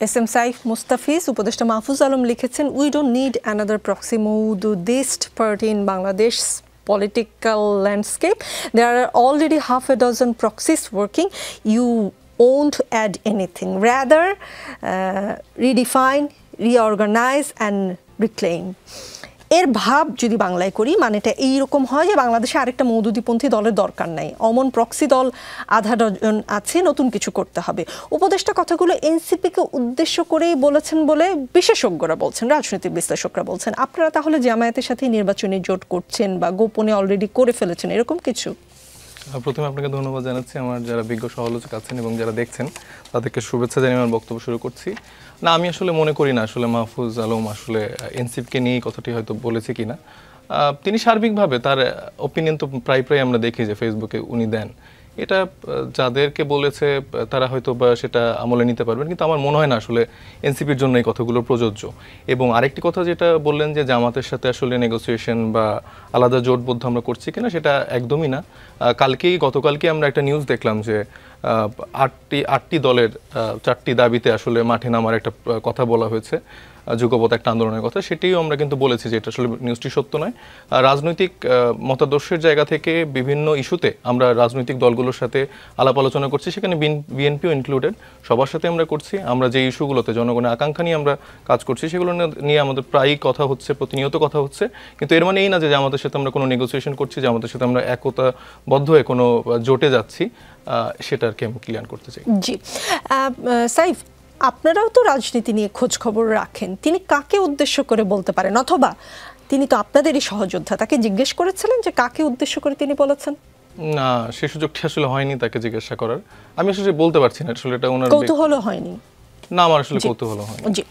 S M Saif Mustafiz, উপদেষ্টা মাহফুজ আলম লিখেছেন, we don't need another proximodist party in Bangladesh political landscape. There are already half a dozen proxies working. You won't add anything. Rather, redefine, reorganize and reclaim. এর ভাব যদি বাংলায় করি মানেটা এইরকম হয় যে বাংলাদেশে আরেকটা মওদুদিপন্থী দলের দরকার নাই, অমন প্রক্সি দল আধা ডজন আছে, নতুন কিছু করতে হবে। উপদেষ্টা কথাগুলো এনসিপিকে উদ্দেশ্য করেই বলেছেন বলে বিশেষজ্ঞরা বলছেন, রাজনৈতিক বিশ্লেষকরা বলছেন। আপনারা তাহলে জামায়াতের সাথে নির্বাচনী জোট করছেন বা গোপনে অলরেডি করে ফেলেছেন, এরকম কিছু? প্রথমে আপনাকে ধন্যবাদ জানাচ্ছি। আমার যারা বিজ্ঞ সমালোচক আছেন এবং যারা দেখছেন তাদেরকে শুভেচ্ছা জানিয়ে আমার বক্তব্য শুরু করছি। না, আমি আসলে মনে করি না আসলে মাহফুজ আলম আসলে এনসিপিকে নিয়ে কথাটি হয়তো বলেছে কিনা। তিনি সার্বিকভাবে তার ওপিনিয়ন তো প্রায় আমরা দেখি যে ফেসবুকে উনি দেন। এটা যাদেরকে বলেছে তারা হয়তো বা সেটা আমলে নিতে পারবেন, কিন্তু আমার মনে হয় না আসলে এনসিপির জন্য এই কথাগুলো প্রযোজ্য। এবং আরেকটি কথা যেটা বললেন যে জামাতের সাথে আসলে নেগোসিয়েশন বা আলাদা জোটবদ্ধ আমরা করছি কিনা, সেটা একদমই না। গতকালকে আমরা একটা নিউজ দেখলাম যে আটটি দলের 4টি দাবিতে আসলে মাঠে নামার একটা কথা বলা হয়েছে, যুগপৎ একটা আন্দোলনের কথা। সেটিও আমরা কিন্তু বলেছি যে এটা আসলে নিউজটি সত্য নয়। রাজনৈতিক মতাদর্শের জায়গা থেকে বিভিন্ন ইস্যুতে আমরা রাজনৈতিক দলগুলোর সাথে আলাপ আলোচনা করছি, সেখানে বিএনপিও ইনক্লুডেড, সবার সাথে আমরা করছি। আমরা যে ইস্যুগুলোতে জনগণের আকাঙ্ক্ষা নিয়ে আমরা কাজ করছি সেগুলো নিয়ে আমাদের প্রায়ই কথা হচ্ছে, প্রতিনিয়ত কথা হচ্ছে। কিন্তু এর মানে এই না যে আমাদের সাথে আমরা কোনো নেগোসিয়েশন করছি, যে আমাদের সাথে আমরা একতাবদ্ধ হয়ে কোনো জোটে যাচ্ছি, সেটাকে আমি ক্লিয়ার করতে চাই। জি সাইফ, আপনারাও তো রাজনীতি নিয়ে খোঁজ খবর রাখেন, তিনি কাকে উদ্দেশ্য করে বলতে পারেন? অথবা তিনি তো আপনাদেরই সহযোদ্ধা, তাকে জিজ্ঞেস করেছিলেন যে কাকে উদ্দেশ্য করে তিনি বলেছেন? না, সে সুযোগটি আসলে হয়নি তাকে জিজ্ঞাসা করার। আমি আসলে বলতে পারছি না, আসলে এটা ওনার কৌতূহল হয়নি। না, আমার আসলে কৌতূহল হয়নি। জি।